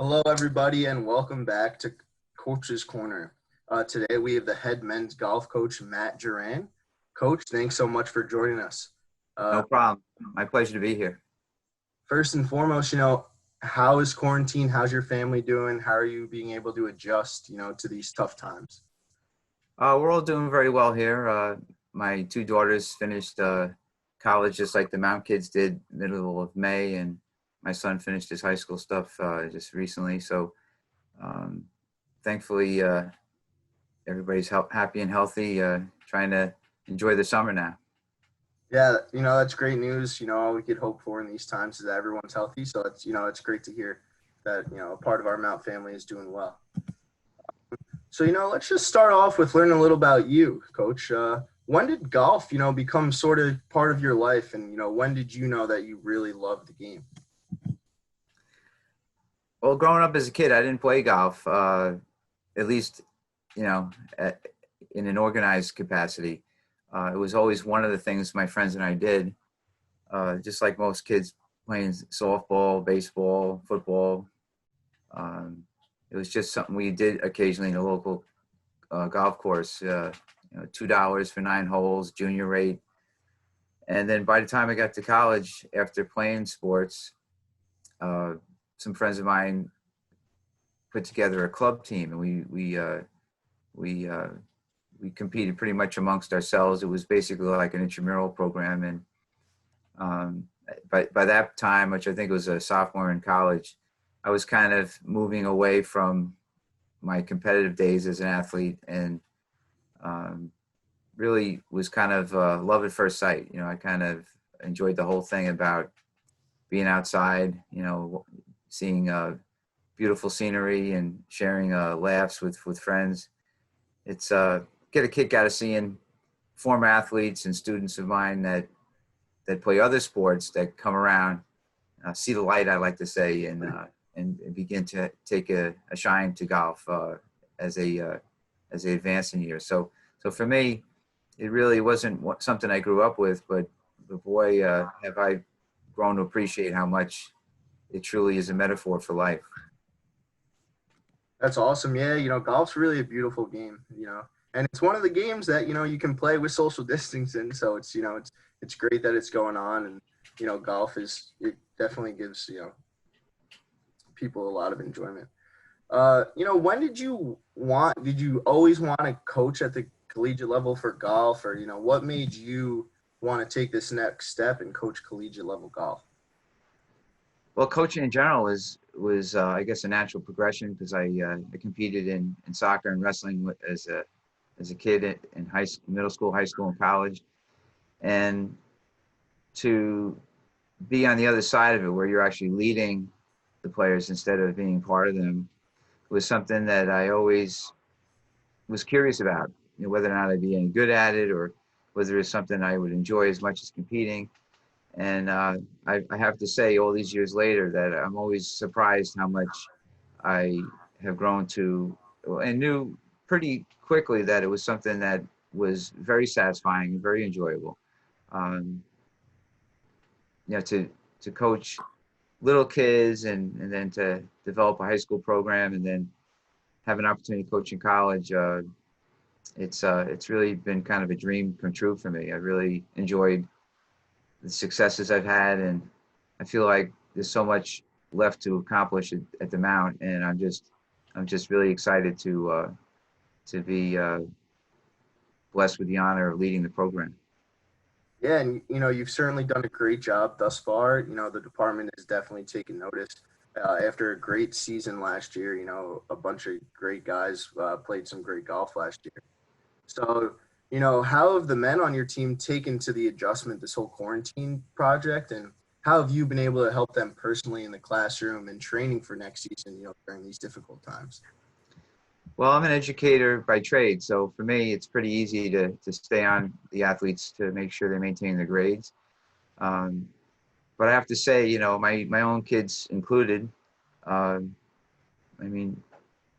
Hello, everybody, and welcome back to Coach's Corner. Today, we have the head men's golf coach, Matt Jeran. Coach, thanks so much for joining us. No problem. My pleasure to be here. First and foremost, how is quarantine? How's your family doing? How are you being able to adjust, to these tough times? We're all doing very well here. My two daughters finished college just like the Mount kids did middle of May, and my son finished his high school stuff just recently. So thankfully, everybody's happy and healthy, trying to enjoy the summer now. Yeah, that's great news. All we could hope for in these times is that everyone's healthy. So it's great to hear that, a part of our Mount family is doing well. So, let's just start off with learning a little about you, Coach. When did golf, become sort of part of your life? And, when did you know that you really loved the game? Well, growing up as a kid, I didn't play golf, at least, in an organized capacity. It was always one of the things my friends and I did, just like most kids playing softball, baseball, football. It was just something we did occasionally in a local golf course, $2 for 9 holes, junior rate. And then by the time I got to college, after playing sports, some friends of mine put together a club team, and we competed pretty much amongst ourselves. It was basically like an intramural program, and by that time, which I think was a sophomore in college, I was kind of moving away from my competitive days as an athlete, and really was kind of love at first sight. I kind of enjoyed the whole thing about being outside, seeing beautiful scenery and sharing laughs with friends. It's get a kick out of seeing former athletes and students of mine that play other sports that come around, see the light, I like to say, and begin to take a shine to golf as they advance in years. So for me, it really wasn't something I grew up with, but boy, have I grown to appreciate how much it truly is a metaphor for life. That's awesome. Yeah, golf's really a beautiful game, and it's one of the games that, you can play with social distancing. So it's great that it's going on, and, it definitely gives, people a lot of enjoyment. When did you always want to coach at the collegiate level for golf, or, what made you want to take this next step and coach collegiate level golf? Well, coaching in general was I guess a natural progression, because I competed in soccer and wrestling as a kid in middle school, high school, and college, and to be on the other side of it, where you're actually leading the players instead of being part of them, was something that I always was curious about. Whether or not I'd be any good at it, or whether it's something I would enjoy as much as competing. And I have to say, all these years later, that I'm always surprised how much I have grown to, and knew pretty quickly that it was something that was very satisfying and very enjoyable. To coach little kids, and then to develop a high school program, and then have an opportunity to coach in college. It's really been kind of a dream come true for me. I really enjoyed the successes I've had, and I feel like there's so much left to accomplish at the Mount, and I'm just really excited to be blessed with the honor of leading the program. Yeah, and you've certainly done a great job thus far. The department has definitely taken notice. After a great season last year, a bunch of great guys played some great golf last year. So, how have the men on your team taken to the adjustment, this whole quarantine project, and how have you been able to help them personally in the classroom and training for next season, during these difficult times? Well, I'm an educator by trade, so for me, it's pretty easy to stay on the athletes to make sure they maintain their grades. But I have to say, my own kids included. I mean,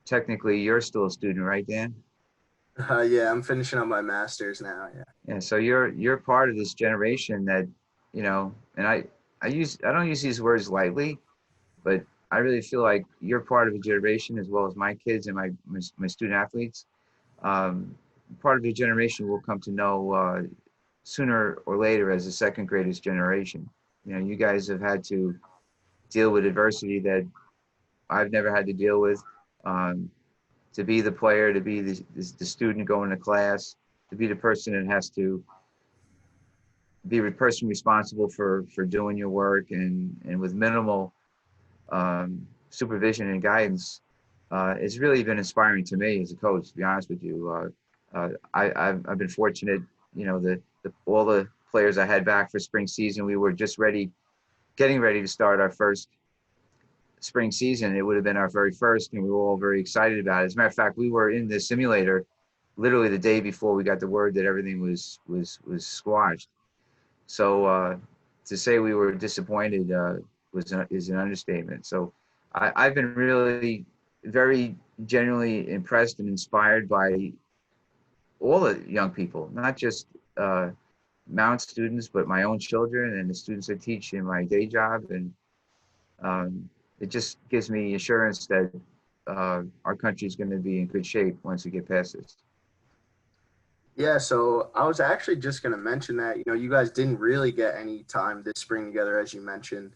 technically, you're still a student, right, Dan? Yeah, I'm finishing up my master's now. Yeah. Yeah. So you're part of this generation that, and I don't use these words lightly, but I really feel like you're part of a generation, as well as my kids and my student athletes. Um, Part of the generation will come to know sooner or later as the second greatest generation. You know, you guys have had to deal with adversity that I've never had to deal with. Um, to be the player, to be the student going to class, to be the person that has to be the person responsible for doing your work, and with minimal supervision and guidance, it's really been inspiring to me as a coach, to be honest with you. I've been fortunate, you know, all the players I had back for spring season, we were just getting ready to start our first spring season. It would have been our very first, and we were all very excited about it. As a matter of fact, we were in the simulator literally the day before we got the word that everything was squashed. So to say we were disappointed is an understatement. So I've been really very genuinely impressed and inspired by all the young people, not just Mount students, but my own children and the students I teach in my day job. And it just gives me assurance that our country is going to be in good shape once we get past this. Yeah, so I was actually just going to mention that, you know, you guys didn't really get any time this spring together, as you mentioned.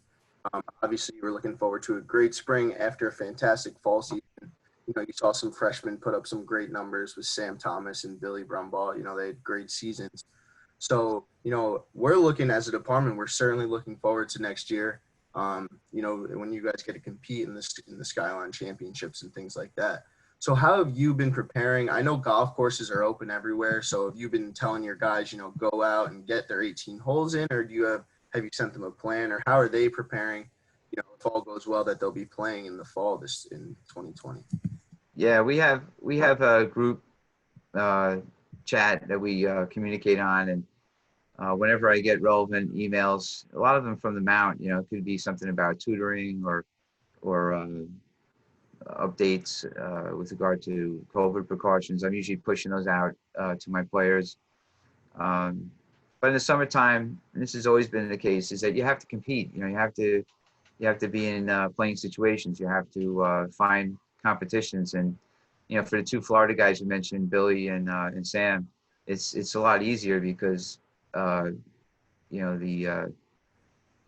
Obviously, you were looking forward to a great spring after a fantastic fall season. You know, you saw some freshmen put up some great numbers with Sam Thomas and Billy Brumbaugh. You know, they had great seasons. So, you know, we're looking as a department, we're certainly looking forward to next year. You know, when you guys get to compete in the Skyline Championships and things like that. So how have you been preparing? I know golf courses are open everywhere. So have you been telling your guys, you know, go out and get their 18 holes in, or have you sent them a plan, or how are they preparing, you know, if all goes well, that they'll be playing in the fall in 2020? Yeah, we have a group chat that we communicate on, and whenever I get relevant emails, a lot of them from the Mount, you know, it could be something about tutoring or updates with regard to COVID precautions. I'm usually pushing those out to my players. But in the summertime, and this has always been the case, is that you have to compete. You know, you have to be in playing situations. You have to find competitions, and you know, for the two Florida guys you mentioned, Billy and Sam, it's a lot easier because you know, the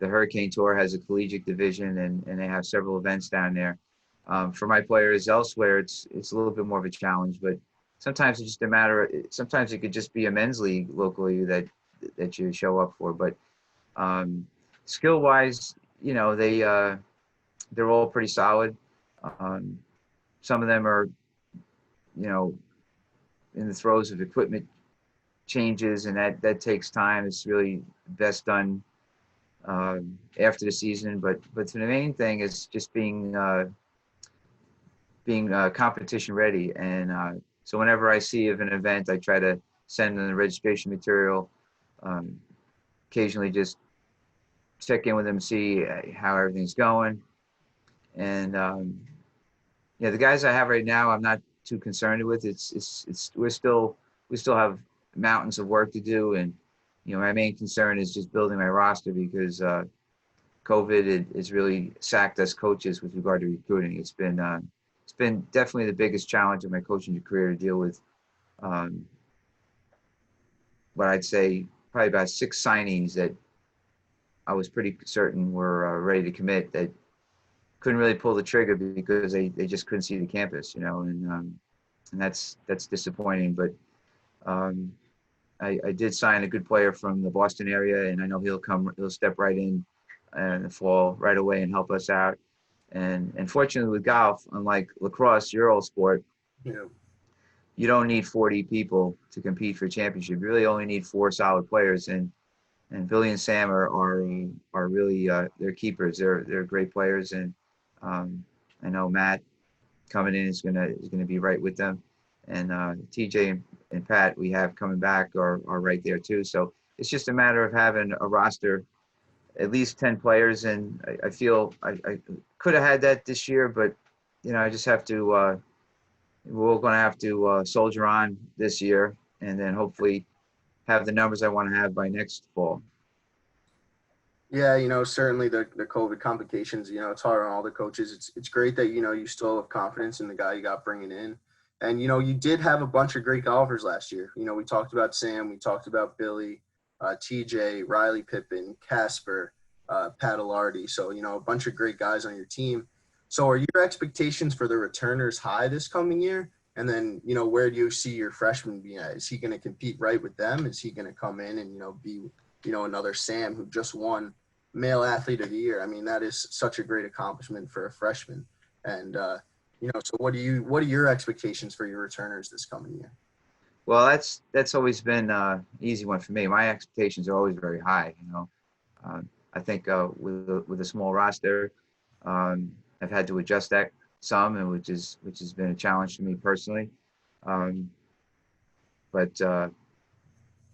Hurricane Tour has a collegiate division, and they have several events down there. For my players elsewhere, it's a little bit more of a challenge, but sometimes it's just a matter. Sometimes it could just be a men's league locally that you show up for. But skill wise, you know, they're all pretty solid. Some of them are, you know, in the throes of equipment changes, and that takes time. It's really best done after the season. But the main thing is just being competition ready. And so whenever I see of an event, I try to send them the registration material. Occasionally just check in with them, see how everything's going. And yeah, the guys I have right now, I'm not too concerned with. We still have mountains of work to do, and you know, my main concern is just building my roster because COVID has really sacked us coaches with regard to recruiting. It's been definitely the biggest challenge of my coaching career to deal with. But I'd say probably about 6 signings that I was pretty certain were ready to commit that couldn't really pull the trigger because they just couldn't see the campus, you know, and that's disappointing. But I did sign a good player from the Boston area, and I know he'll step right in the fall right away and help us out. And fortunately with golf, unlike lacrosse, your old sport, Yeah. you don't need 40 people to compete for a championship. You really only need 4 solid players, and Billy and Sam are really they're keepers. They're great players, and I know Matt coming in is gonna be right with them, and TJ and Pat we have coming back are right there too. So it's just a matter of having a roster, at least 10 players, and I feel I could have had that this year, but you know, I just have to. We're going to have to soldier on this year, and then hopefully have the numbers I want to have by next fall. Yeah, certainly the COVID complications, it's hard on all the coaches. It's great that, you still have confidence in the guy you got bringing in. And, you did have a bunch of great golfers last year. We talked about Sam, we talked about Billy, TJ, Riley Pippin, Casper, Pat Alardi. So, a bunch of great guys on your team. So are your expectations for the returners high this coming year? And then, where do you see your freshman being at? Is he going to compete right with them? Is he going to come in and, be, another Sam who just won male athlete of the year? I mean, that is such a great accomplishment for a freshman. And, so what are your expectations for your returners this coming year? Well, that's always been an easy one for me. My expectations are always very high. I think with a small roster, I've had to adjust that some, and which has been a challenge to me personally. Um, but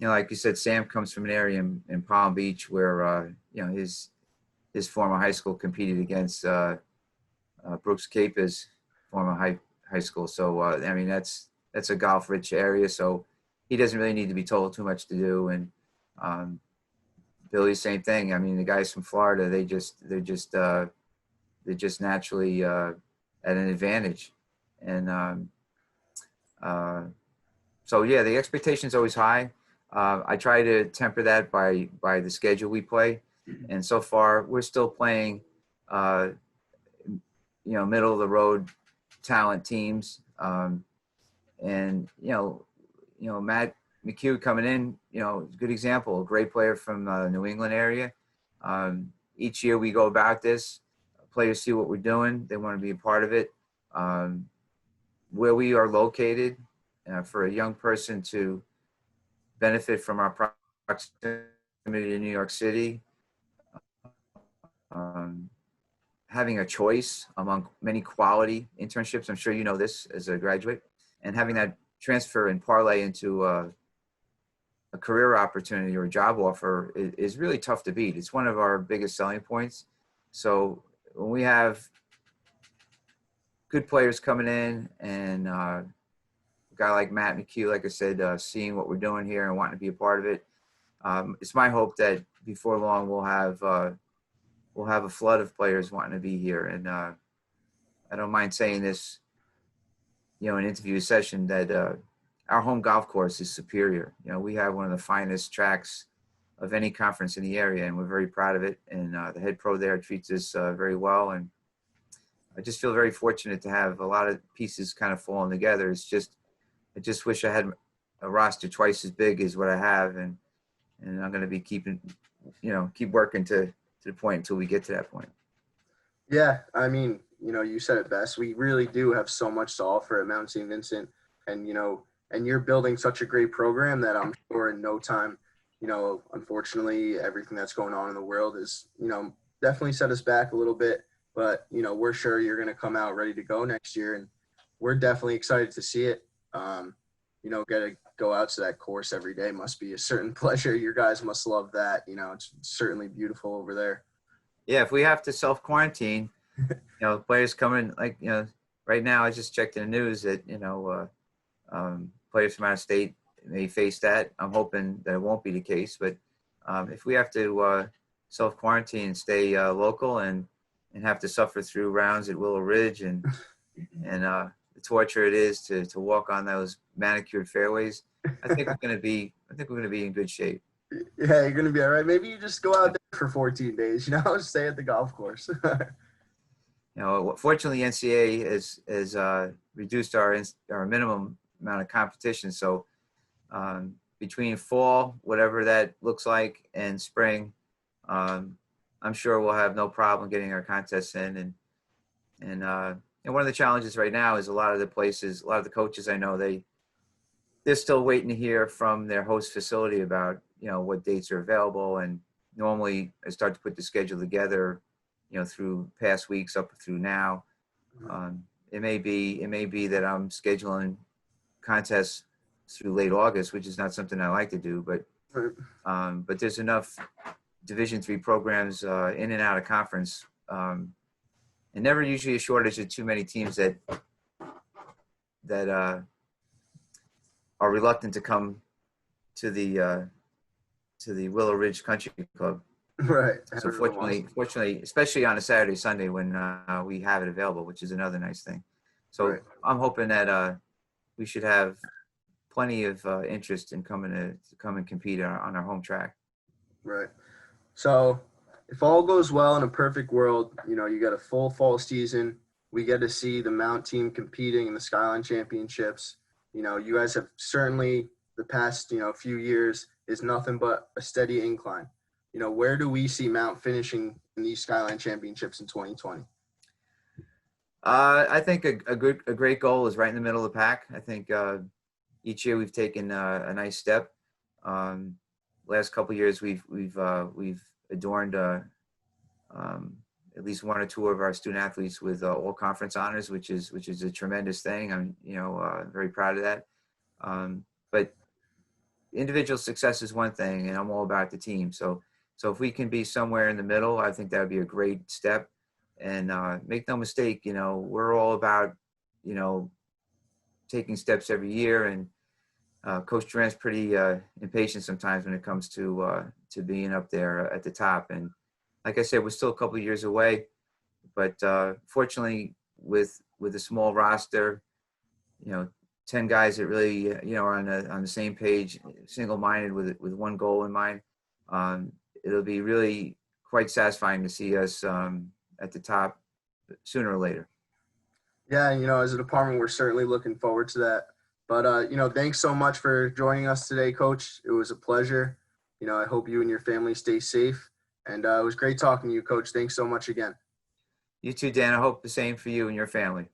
like you said, Sam comes from an area in Palm Beach where his former high school competed against Brooks Cape's former high school. So I mean that's a golf rich area. So he doesn't really need to be told too much to do. And Billy, same thing. I mean, the guys from Florida, they're just naturally at an advantage. And so yeah, the expectation's always high. I try to temper that by the schedule we play, and so far we're still playing, middle of the road talent teams, and Matt McHugh coming in, good example, a great player from the New England area. Each year we go about this, players see what we're doing, they want to be a part of it. Where we are located, for a young person to benefit from our proximity to New York City, having a choice among many quality internships. I'm sure you know this as a graduate, and having that transfer and parlay into a career opportunity or a job offer is really tough to beat. It's one of our biggest selling points. So when we have good players coming in and a guy like Matt McHugh, like I said, seeing what we're doing here and wanting to be a part of it, it's my hope that before long we'll have a flood of players wanting to be here. And I don't mind saying this, in interview session, that our home golf course is superior. We have one of the finest tracks of any conference in the area, and we're very proud of it. And the head pro there treats us very well. And I just feel very fortunate to have a lot of pieces kind of falling together. I just wish I had a roster twice as big as what I have, and I'm going to be keep working to the point until we get to that point. Yeah, I mean, you said it best. We really do have so much to offer at Mount St. Vincent, and and you're building such a great program that I'm sure in no time, unfortunately, everything that's going on in the world is, definitely set us back a little bit. But we're sure you're going to come out ready to go next year, and we're definitely excited to see it. Get to go out to that course every day must be a certain pleasure. Your guys must love that. It's certainly beautiful over there. Yeah, if we have to self-quarantine, players coming, like, right now I just checked in the news that, players from out of state may face that. I'm hoping that it won't be the case, but if we have to self-quarantine and stay local and have to suffer through rounds at Willow Ridge and the torture it is to walk on those manicured fairways, I think we're going to be in good shape. Yeah, you're going to be all right. Maybe you just go out there for 14 days, stay at the golf course. Fortunately, NCAA has reduced our minimum amount of competition. So between fall, whatever that looks like, and spring, I'm sure we'll have no problem getting our contests in. And one of the challenges right now is a lot of the coaches I know, they're still waiting to hear from their host facility about, what dates are available. And normally I start to put the schedule together, through past weeks up through now. It may be that I'm scheduling contests through late August, which is not something I like to do, but there's enough Division III programs in and out of conference, and never usually a shortage of too many teams that are reluctant to come to the Willow Ridge Country Club. Right. So Everyone wants fortunately, especially on a Saturday, Sunday when we have it available, which is another nice thing. So Right. I'm hoping that we should have plenty of interest in coming to come and compete on our home track. Right. So if all goes well in a perfect world, you got a full fall season. We get to see the Mount team competing in the Skyline Championships. You guys have certainly the past, few years is nothing but a steady incline. Where do we see Mount finishing in these Skyline Championships in 2020? I think a great goal is right in the middle of the pack. I think each year we've taken a nice step. Last couple of years we've adorned at least one or two of our student athletes with all conference honors, which is a tremendous thing. I'm very proud of that. But individual success is one thing, and I'm all about the team. So if we can be somewhere in the middle, I think that would be a great step. And make no mistake, we're all about taking steps every year. And Coach Jeran's pretty impatient sometimes when it comes to being up there at the top. And like I said, we're still a couple of years away, but fortunately, with a small roster, 10 guys that really are on the same page, single-minded with one goal in mind, it'll be really quite satisfying to see us at the top sooner or later. Yeah, as a department, we're certainly looking forward to that. But, thanks so much for joining us today, Coach. It was a pleasure. I hope you and your family stay safe. And it was great talking to you, Coach. Thanks so much again. You too, Dan. I hope the same for you and your family.